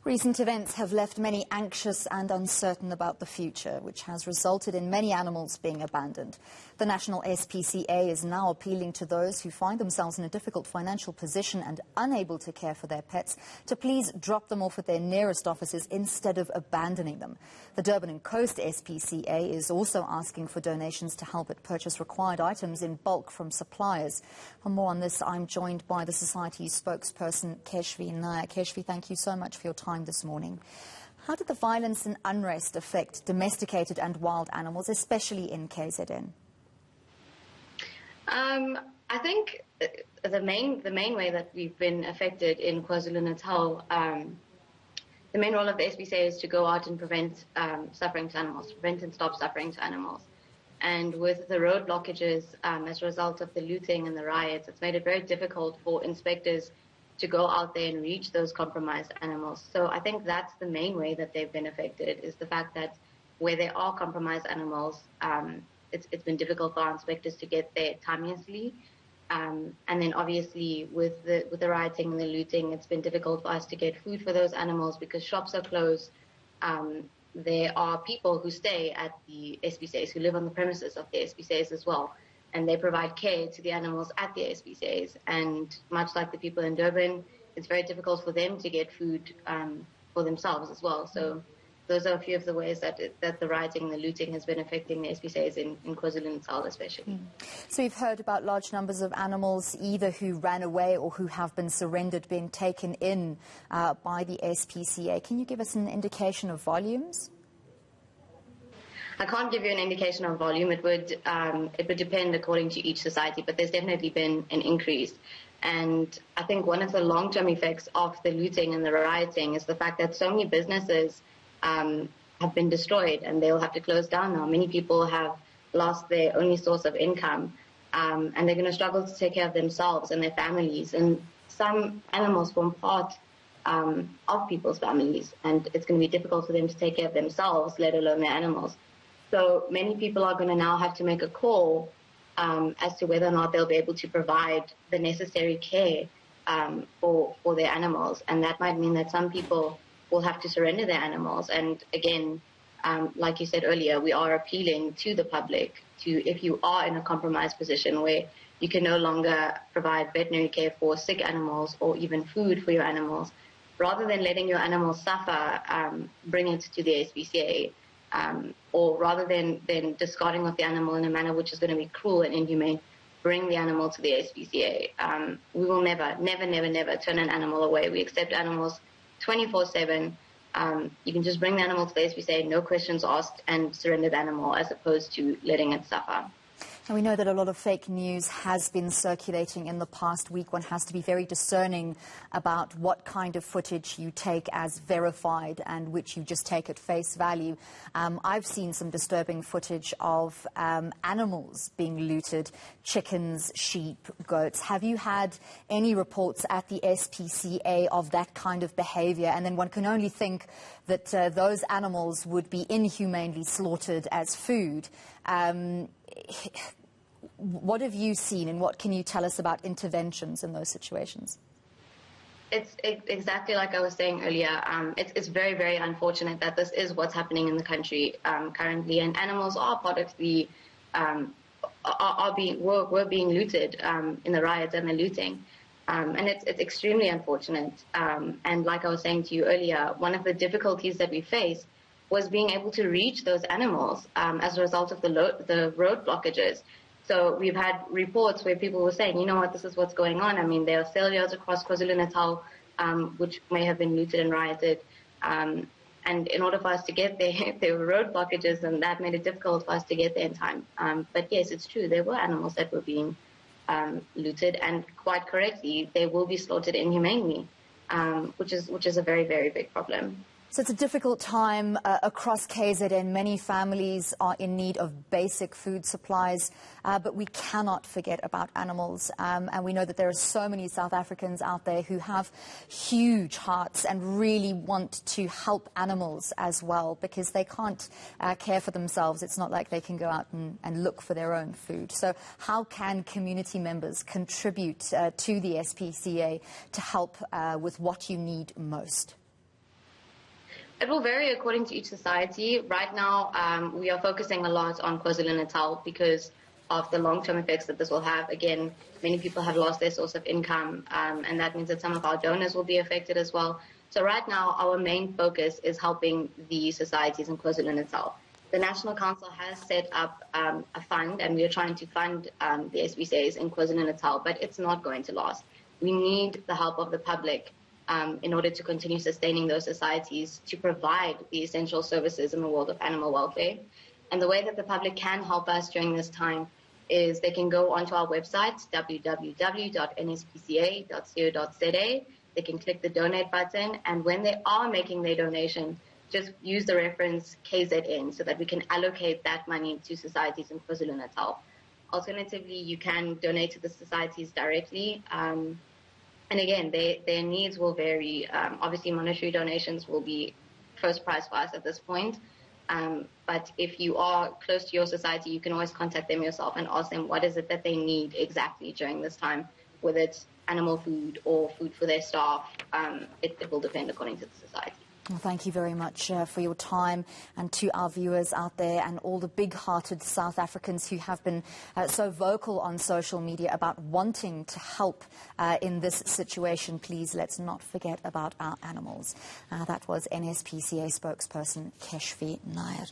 Recent events have left many anxious and uncertain about the future, which has resulted in many animals being abandoned. The National SPCA is now appealing to those who find themselves in a difficult financial position and unable to care for their pets to please drop them off at their nearest offices instead of abandoning them. The Durban and Coast SPCA is also asking for donations to help it purchase required items in bulk from suppliers. For more on this, I'm joined by the Society's spokesperson, Keshvi Nair. Keshvi, thank you so much for your time this morning. How did the violence and unrest affect domesticated and wild animals, especially in KZN? I think the main way that we've been affected in KwaZulu-Natal, the main role of the SPCA is to go out and prevent suffering to animals, prevent and stop suffering to animals. And with the road blockages as a result of the looting and the riots, it's made it very difficult for inspectors to go out there and reach those compromised animals. So I think that's the main way that they've been affected, is the fact that where there are compromised animals, it's been difficult for our inspectors to get there timeously. And then obviously with the rioting and the looting, it's been difficult for us to get food for those animals because shops are closed. There are people who stay at the SPCAs, who live on the premises of the SPCAs as well, and they provide care to the animals at the SPCAs. And much like the people in Durban, it's very difficult for them to get food for themselves as well. So those are a few of the ways that the rioting and the looting has been affecting the SPCAs in KwaZulu-Natal especially. So you've heard about large numbers of animals either who ran away or who have been surrendered being taken in by the SPCA. Can you give us an indication of volumes? I can't give you an indication of volume. It would depend according to each society, but there's definitely been an increase. And I think one of the long-term effects of the looting and the rioting is the fact that so many businesses have been destroyed and they'll have to close down now. Many people have lost their only source of income, and they're going to struggle to take care of themselves and their families. And some animals form part of people's families, and it's going to be difficult for them to take care of themselves, let alone their animals. So many people are going to now have to make a call as to whether or not they'll be able to provide the necessary care for their animals. And that might mean that some people will have to surrender their animals. And again, like you said earlier, we are appealing to the public to, if you are in a compromised position where you can no longer provide veterinary care for sick animals or even food for your animals, rather than letting your animals suffer, bring it to the SPCA. Or rather than discarding of the animal in a manner which is going to be cruel and inhumane, bring the animal to the SPCA. We will never turn an animal away. We accept animals 24/7. You can just bring the animal to the SPCA, no questions asked, and surrender the animal as opposed to letting it suffer. And we know that a lot of fake news has been circulating in the past week. One has to be very discerning about what kind of footage you take as verified and which you just take at face value. I've seen some disturbing footage of animals being looted, chickens, sheep, goats. Have you had any reports at the SPCA of that kind of behavior? And then one can only think that those animals would be inhumanely slaughtered as food. What have you seen, and what can you tell us about interventions in those situations? It's exactly like I was saying earlier. It's very, very unfortunate that this is what's happening in the country currently, and animals are part of the were being looted in the riots and the looting, and it's extremely unfortunate. And like I was saying to you earlier, one of the difficulties that we face was being able to reach those animals as a result of the road blockages. So we've had reports where people were saying, you know what, this is what's going on. I mean, there are cell yards across KwaZulu-Natal which may have been looted and rioted. And in order for us to get there, there were road blockages, and that made it difficult for us to get there in time. But yes, it's true, there were animals that were being looted, and quite correctly, they will be slaughtered inhumanely, which is a very, very big problem. So it's a difficult time across KZN. Many families are in need of basic food supplies, but we cannot forget about animals. And we know that there are so many South Africans out there who have huge hearts and really want to help animals as well, because they can't care for themselves. It's not like they can go out and look for their own food. So how can community members contribute to the SPCA to help with what you need most? It will vary according to each society. Right now, we are focusing a lot on KwaZulu-Natal because of the long-term effects that this will have. Again, many people have lost their source of income, and that means that some of our donors will be affected as well. So right now, our main focus is helping the societies in KwaZulu-Natal. The National Council has set up a fund, and we are trying to fund the SPCAs in KwaZulu-Natal, but it's not going to last. We need the help of the public in order to continue sustaining those societies to provide the essential services in the world of animal welfare. And the way that the public can help us during this time is they can go onto our website, www.nspca.co.za. They can click the donate button, and when they are making their donation, just use the reference KZN so that we can allocate that money to societies in KwaZulu-Natal. Alternatively, you can donate to the societies directly. And again, their needs will vary. Obviously, monetary donations will be first prize for us at this point. But if you are close to your society, you can always contact them yourself and ask them what is it that they need exactly during this time, whether it's animal food or food for their staff. It will depend according to the society. Well, thank you very much for your time, and to our viewers out there and all the big-hearted South Africans who have been so vocal on social media about wanting to help in this situation. Please, let's not forget about our animals. That was NSPCA spokesperson Keshvi Nair.